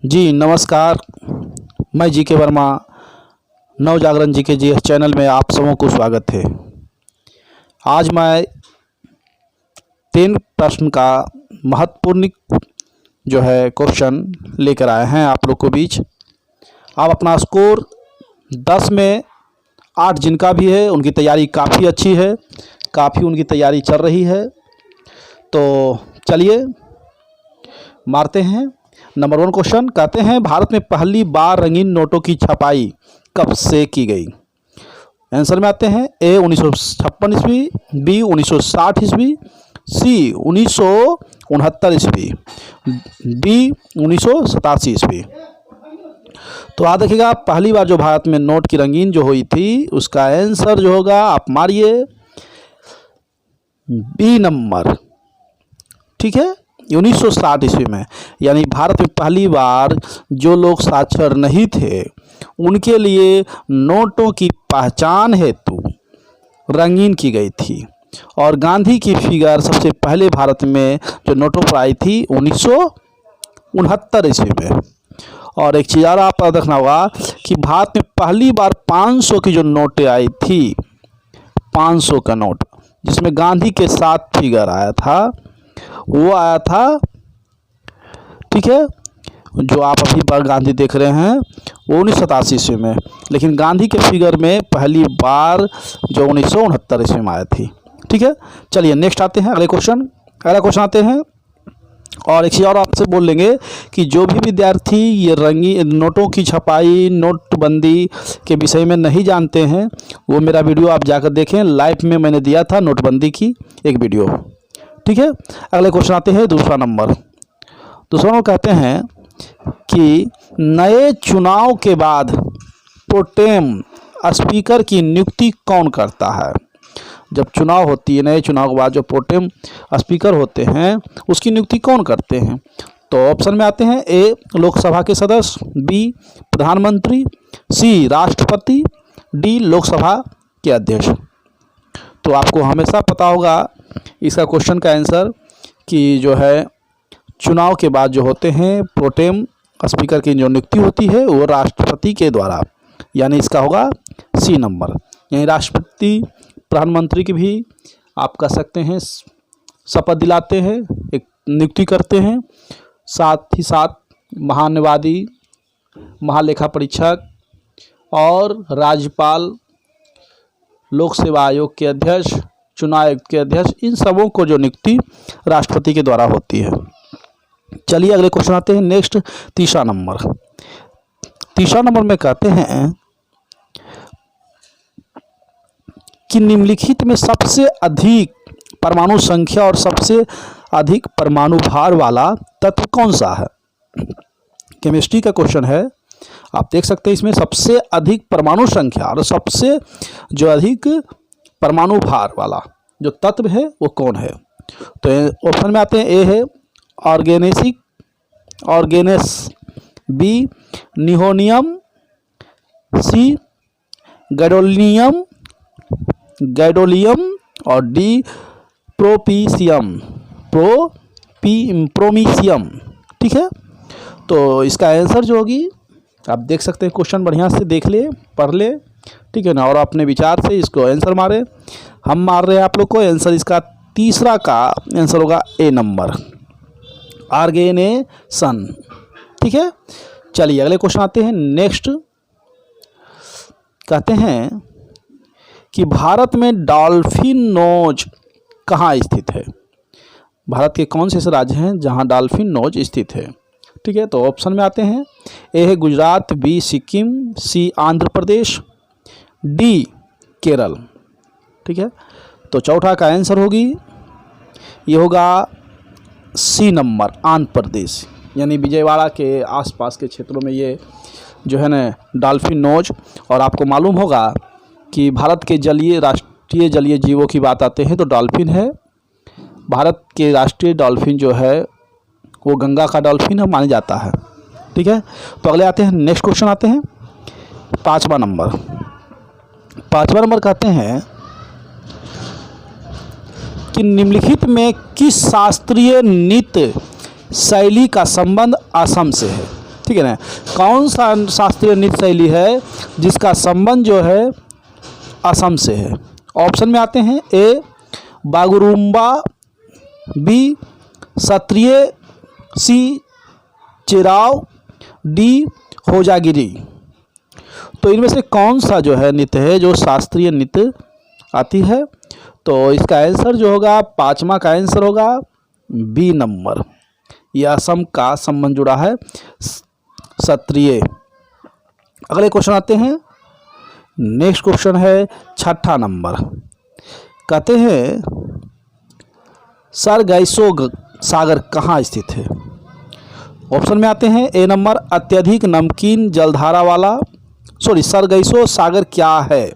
जी नमस्कार। मैं जी के वर्मा नवजागरण जी के जी चैनल में आप सबों को स्वागत है। आज मैं 3 प्रश्न का महत्वपूर्ण जो है क्वेश्चन लेकर आए हैं आप लोग को बीच। आप अपना स्कोर 10 में 8 जिनका भी है उनकी तैयारी काफ़ी अच्छी है, काफ़ी उनकी तैयारी चल रही है। तो चलिए मारते हैं। नंबर 1 क्वेश्चन कहते हैं भारत में पहली बार रंगीन नोटों की छपाई कब से की गई। आंसर में आते हैं ए 1956 ईस्वी, बी 1960 ईस्वी, सी 1969 ईस्वी, डी 1987 ईस्वी। तो याद रखिएगा पहली बार जो भारत में नोट की रंगीन जो हुई थी उसका आंसर जो होगा आप मारिए बी नंबर। ठीक है, 1960 ईस्वी में, यानी भारत में पहली बार जो लोग साक्षर नहीं थे उनके लिए नोटों की पहचान हेतु रंगीन की गई थी। और गांधी की फिगर सबसे पहले भारत में जो नोटों पर आई थी 1969 ईस्वी में। और एक चीज़ और आप रखना होगा कि भारत में पहली बार 500 की जो नोटें आई थी, 500 का नोट जिसमें गांधी के साथ फिगर आया था वो आया था, ठीक है, जो आप अभी पर गांधी देख रहे हैं वो 1987 ईस्वी में, लेकिन गांधी के फिगर में पहली बार जो 1969 ईस्वी में आई थी। ठीक है, चलिए नेक्स्ट आते हैं अगला क्वेश्चन आते हैं। और एक चीज़ और आपसे बोल लेंगे कि जो भी विद्यार्थी ये रंगीन नोटों की छपाई नोटबंदी के विषय में नहीं जानते हैं वो मेरा वीडियो आप जाकर देखें। लाइव में मैंने दिया था नोटबंदी की एक वीडियो। ठीक है, अगले क्वेश्चन आते हैं दूसरा नंबर कहते हैं कि नए चुनाव के बाद प्रोटेम स्पीकर की नियुक्ति कौन करता है। जब चुनाव होती है, नए चुनाव के बाद जो प्रोटेम स्पीकर होते हैं उसकी नियुक्ति कौन करते हैं। तो ऑप्शन में आते हैं ए लोकसभा के सदस्य, बी प्रधानमंत्री, सी राष्ट्रपति, डी लोकसभा के अध्यक्ष। तो आपको हमेशा पता होगा इसका क्वेश्चन का आंसर कि जो है चुनाव के बाद जो होते हैं प्रोटेम स्पीकर की जो नियुक्ति होती है वो राष्ट्रपति के द्वारा, यानी इसका होगा सी नंबर। यानी राष्ट्रपति प्रधानमंत्री की भी आप कह सकते हैं शपथ दिलाते हैं, एक नियुक्ति करते हैं। साथ ही साथ महान्यायवादी, महालेखा परीक्षक और राज्यपाल, लोक सेवा आयोग के अध्यक्ष, चुनाव आयोग के अध्यक्ष, इन सबों को जो नियुक्ति राष्ट्रपति के द्वारा होती है। चलिए अगले क्वेश्चन आते हैं नेक्स्ट तीसरा नंबर में कहते हैं कि निम्नलिखित में सबसे अधिक परमाणु संख्या और सबसे अधिक परमाणु भार वाला तत्व कौन सा है। केमिस्ट्री का क्वेश्चन है, आप देख सकते हैं इसमें सबसे अधिक परमाणु संख्या और सबसे जो अधिक परमाणु भार वाला जो तत्व है वो कौन है। तो ऑप्शन में आते हैं ए है ऑर्गेनेस, बी निहोनियम, सी गैडोलियम और डी प्रोमीसियम। ठीक है, तो इसका आंसर जो होगी आप देख सकते हैं, क्वेश्चन बढ़िया से देख ले, पढ़ ले, ठीक है ना, और अपने विचार से इसको आंसर मारे। हम मार रहे हैं आप लोग को आंसर, इसका तीसरा का आंसर होगा ए नंबर, ऑर्गेनेसन। ठीक है, चलिए अगले क्वेश्चन आते हैं नेक्स्ट। कहते हैं कि भारत में डॉल्फिन नोज कहाँ स्थित है। भारत के कौन से ऐसे राज्य हैं जहाँ डॉल्फिन नोज स्थित है। ठीक है, तो ऑप्शन में आते हैं ए है गुजरात, बी सिक्किम, सी आंध्र प्रदेश, डी केरल। ठीक है, तो चौथा का आंसर होगी ये होगा सी नंबर, आंध्र प्रदेश, यानी विजयवाड़ा के आसपास के क्षेत्रों में ये जो है ना डॉल्फिन नोज। और आपको मालूम होगा कि भारत के राष्ट्रीय जलीय जीवों की बात आते हैं तो डॉल्फिन है। भारत के राष्ट्रीय डॉल्फिन जो है वो गंगा का डॉल्फिन माना जाता है। ठीक है, तो अगले आते हैं नेक्स्ट क्वेश्चन आते हैं पाँचवा नंबर कहते हैं कि निम्नलिखित में किस शास्त्रीय नृत्य शैली का संबंध असम से है। ठीक है ना। कौन सा शास्त्रीय नृत्य शैली है जिसका संबंध जो है असम से है? ऑप्शन में आते हैं ए बागुरुम्बा, बी सत्रिय, सी चिराव, डी होजागिरी। तो इनमें से कौन सा जो है नृत्य है जो शास्त्रीय नृत्य आती है? तो इसका आंसर जो होगा, पाँचवा का आंसर होगा बी नंबर। यह असम का संबंध जुड़ा है सत्रिय। अगले क्वेश्चन आते हैं। नेक्स्ट क्वेश्चन है छठा नंबर। कहते हैं सरगैसो सागर कहाँ स्थित है? ऑप्शन में आते हैं ए नंबर अत्यधिक नमकीन जलधारा वाला, सरगैसो सागर क्या है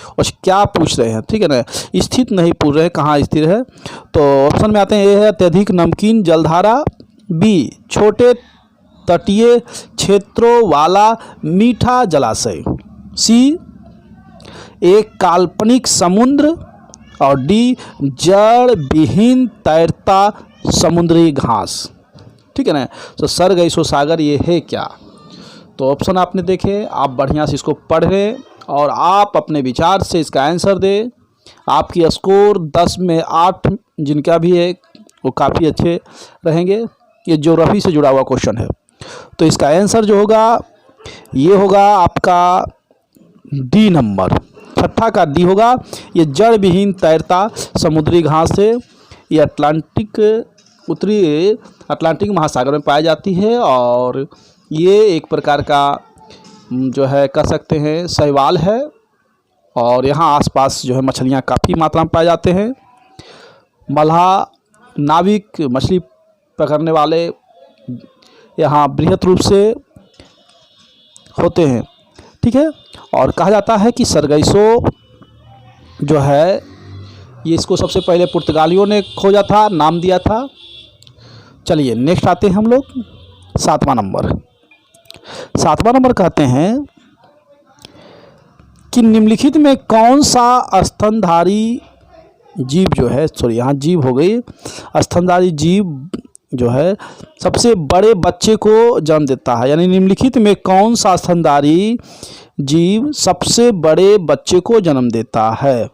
और क्या पूछ रहे हैं, ठीक है ना, स्थित नहीं पूछ रहे हैं कहाँ स्थित है। तो ऑप्शन में आते हैं ए है अत्यधिक नमकीन जलधारा, बी छोटे तटीय क्षेत्रों वाला मीठा जलाशय, सी एक काल्पनिक समुद्र, और डी जड़ विहीन तैरता समुद्री घास। ठीक है ना। तो सरगैसो सागर ये है क्या? तो ऑप्शन आपने देखे, आप बढ़िया से इसको पढ़ें और आप अपने विचार से इसका आंसर दें। आपकी स्कोर 10 में 8 जिनका भी है वो काफ़ी अच्छे रहेंगे। ये ज्योग्राफी से जुड़ा हुआ क्वेश्चन है। तो इसका आंसर जो होगा ये होगा आपका डी नंबर, छठा का डी होगा। ये जड़ विहीन तैरता समुद्री घास है। ये उत्तरी अटलांटिक महासागर में पाई जाती है और ये एक प्रकार का जो है कह सकते हैं शैवाल है और यहाँ आसपास जो है मछलियाँ काफ़ी मात्रा में पाए जाते हैं। मल्लाह नाविक मछली पकड़ने वाले यहाँ बृहद रूप से होते हैं। ठीक है। और कहा जाता है कि सरगैसो जो है ये इसको सबसे पहले पुर्तगालियों ने खोजा था, नाम दिया था। चलिए नेक्स्ट आते हैं हम लोग सातवां नंबर। सातवां नंबर कहते हैं कि निम्नलिखित में कौन सा स्तनधारी जीव जो है, यहाँ जीव हो गई, स्तनधारी जीव जो है सबसे बड़े बच्चे को जन्म देता है। यानी निम्नलिखित में कौन सा स्तनधारी जीव सबसे बड़े बच्चे को जन्म देता है?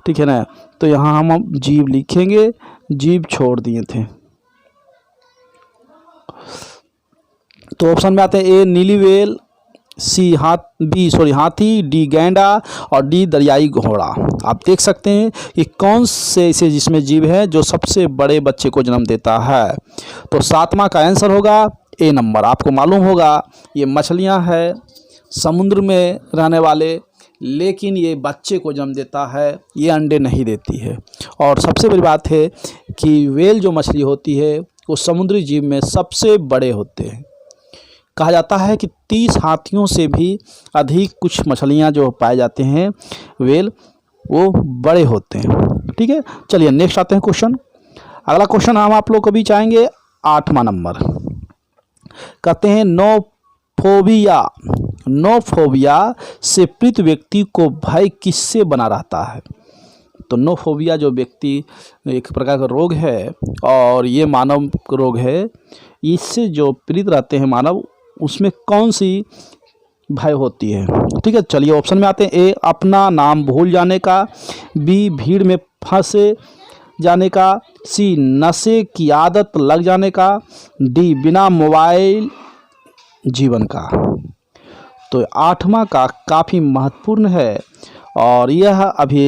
ठीक है ना। तो यहाँ हम जीव लिखेंगे, जीव छोड़ दिए थे। तो ऑप्शन में आते हैं ए नीली व्हेल, सी हाथी, डी गैंडा और डी दरियाई घोड़ा। आप देख सकते हैं कि कौन से ऐसे जिसमें जीव है जो सबसे बड़े बच्चे को जन्म देता है। तो सातवां का आंसर होगा ए नंबर। आपको मालूम होगा ये मछलियां हैं समुद्र में रहने वाले, लेकिन ये बच्चे को जन्म देता है, ये अंडे नहीं देती है। और सबसे बड़ी बात है कि व्हेल जो मछली होती है वो समुद्री जीव में सबसे बड़े होते हैं। कहा जाता है कि 30 हाथियों से भी अधिक कुछ मछलियां जो पाए जाते हैं व्हेल, वो बड़े होते हैं। ठीक है। चलिए नेक्स्ट आते हैं क्वेश्चन। अगला क्वेश्चन हम आप लोग को भी चाहेंगे 8वां नंबर। कहते हैं नोफोबिया से पीड़ित व्यक्ति को भय किससे बना रहता है? तो नोफोबिया जो व्यक्ति एक प्रकार का रोग है और ये मानव रोग है, इससे जो पीड़ित रहते हैं मानव, उसमें कौन सी भय होती है? ठीक है। चलिए ऑप्शन में आते हैं ए अपना नाम भूल जाने का, बी भीड़ में फंसे जाने का, सी नशे की आदत लग जाने का, डी बिना मोबाइल जीवन का। तो 8वां का काफ़ी महत्वपूर्ण है और यह अभी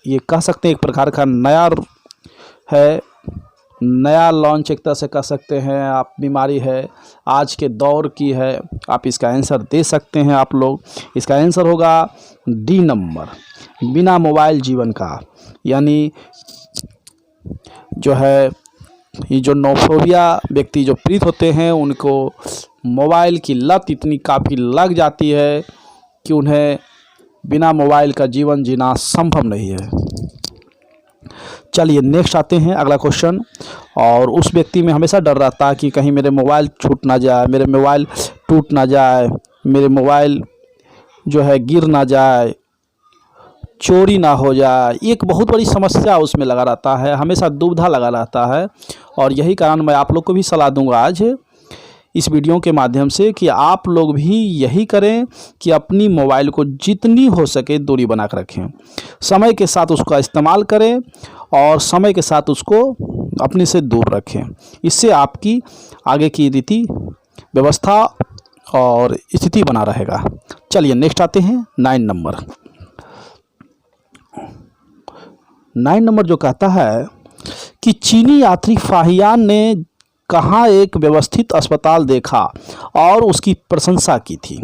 ये कह सकते हैं एक प्रकार का नया है, नया लॉन्च एक तरह से कह सकते हैं आप, बीमारी है, आज के दौर की है। आप इसका आंसर दे सकते हैं आप लोग। इसका आंसर होगा डी नंबर, बिना मोबाइल जीवन का। यानी जो है ये जो नोफोबिया व्यक्ति जो पीड़ित होते हैं उनको मोबाइल की लत इतनी काफ़ी लग जाती है कि उन्हें बिना मोबाइल का जीवन जीना संभव नहीं है। चलिए नेक्स्ट आते हैं अगला क्वेश्चन। और उस व्यक्ति में हमेशा डर रहता है कि कहीं मेरे मोबाइल छूट ना जाए, मेरे मोबाइल टूट ना जाए, मेरे मोबाइल जो है गिर ना जाए, चोरी ना हो जाए। एक बहुत बड़ी समस्या उसमें लगा रहता है, हमेशा दुविधा लगा रहता है। और यही कारण मैं आप लोग को भी सलाह दूंगा आज इस वीडियो के माध्यम से कि आप लोग भी यही करें कि अपनी मोबाइल को जितनी हो सके दूरी बना कर रखें, समय के साथ उसका इस्तेमाल करें और समय के साथ उसको अपने से दूर रखें। इससे आपकी आगे की रीति व्यवस्था और स्थिति बना रहेगा। चलिए नेक्स्ट आते हैं 9 नंबर। 9 नंबर जो कहता है कि चीनी यात्री फाहियान ने कहाँ एक व्यवस्थित अस्पताल देखा और उसकी प्रशंसा की थी।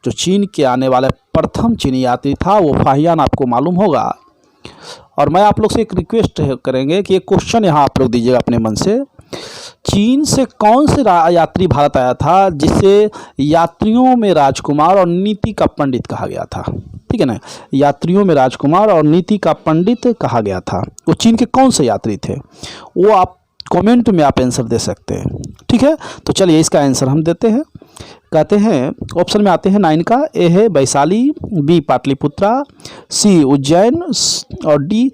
जो चीन के आने वाला प्रथम चीनी यात्री था वो फाहियान आपको मालूम होगा। और मैं आप लोग से एक रिक्वेस्ट करेंगे कि एक क्वेश्चन यहाँ आप लोग दीजिएगा अपने मन से। चीन से कौन से यात्री भारत आया था जिसे यात्रियों में राजकुमार और नीति का पंडित कहा गया था? ठीक है ना, यात्रियों में राजकुमार और नीति का पंडित कहा गया था। वो चीन के कौन से यात्री थे वो आप कमेंट में आप आंसर दे सकते हैं। ठीक है, तो चलिए इसका आंसर हम देते हैं। कहते हैं ऑप्शन में आते हैं 9 का। ए है वैशाली, बी पाटलिपुत्रा, सी उज्जैन और डी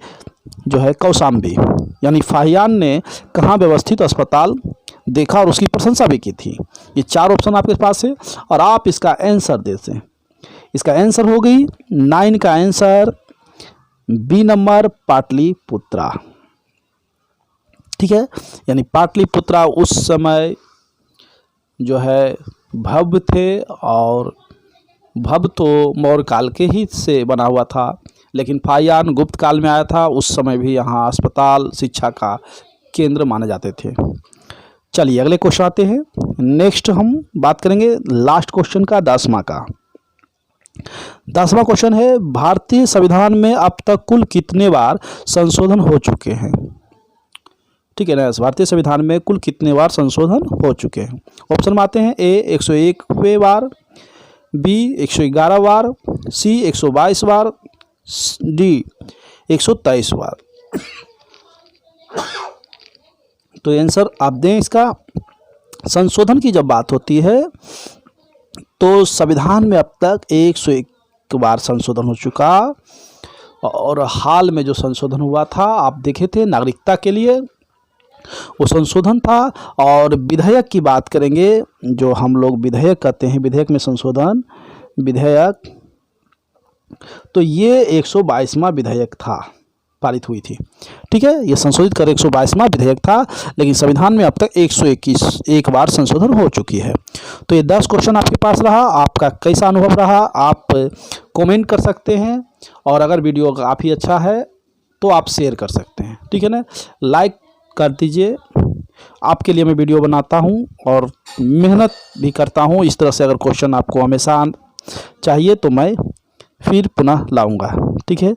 जो है कौशाम्बी। यानी फाहियान ने कहाँ व्यवस्थित अस्पताल देखा और उसकी प्रशंसा भी की थी। ये 4 ऑप्शन आपके पास है और आप इसका आंसर दे दें। इसका आंसर हो गई 9 का आंसर बी नंबर पाटलिपुत्रा। ठीक है, यानी पाटलिपुत्रा उस समय जो है भव्य थे और भव्य तो मौर्य काल के ही से बना हुआ था, लेकिन फाहियान गुप्त काल में आया था। उस समय भी यहाँ अस्पताल शिक्षा का केंद्र माने जाते थे। चलिए अगले क्वेश्चन आते हैं। नेक्स्ट हम बात करेंगे लास्ट क्वेश्चन का, 10वां का। 10वां क्वेश्चन है भारतीय संविधान में अब तक कुल कितने बार संशोधन हो चुके हैं? ठीक है ना, भारतीय संविधान में कुल कितने बार संशोधन हो चुके हैं? ऑप्शन में आते हैं ए 101वें बार, बी 111 बार, सी 122 बार, डी 123 बार। तो आंसर आप दें इसका। संशोधन की जब बात होती है तो संविधान में अब तक 101 बार संशोधन हो चुका और हाल में जो संशोधन हुआ था आप देखे थे नागरिकता के लिए वो संशोधन था। और विधेयक की बात करेंगे, जो हम लोग विधेयक कहते हैं, विधेयक में संशोधन विधेयक, तो ये 122वां विधेयक था, पारित हुई थी। ठीक है, ये संशोधित कर 122वां विधेयक था, लेकिन संविधान में अब तक 121 बार संशोधन हो चुकी है। तो ये 10 क्वेश्चन आपके पास रहा। आपका कैसा अनुभव रहा आप कमेंट कर सकते हैं और अगर वीडियो काफ़ी अच्छा है तो आप शेयर कर सकते हैं। ठीक है ना, लाइक कर दीजिए। आपके लिए मैं वीडियो बनाता हूं और मेहनत भी करता हूं। इस तरह से अगर क्वेश्चन आपको हमेशा चाहिए तो मैं फिर पुनः लाऊंगा। ठीक है।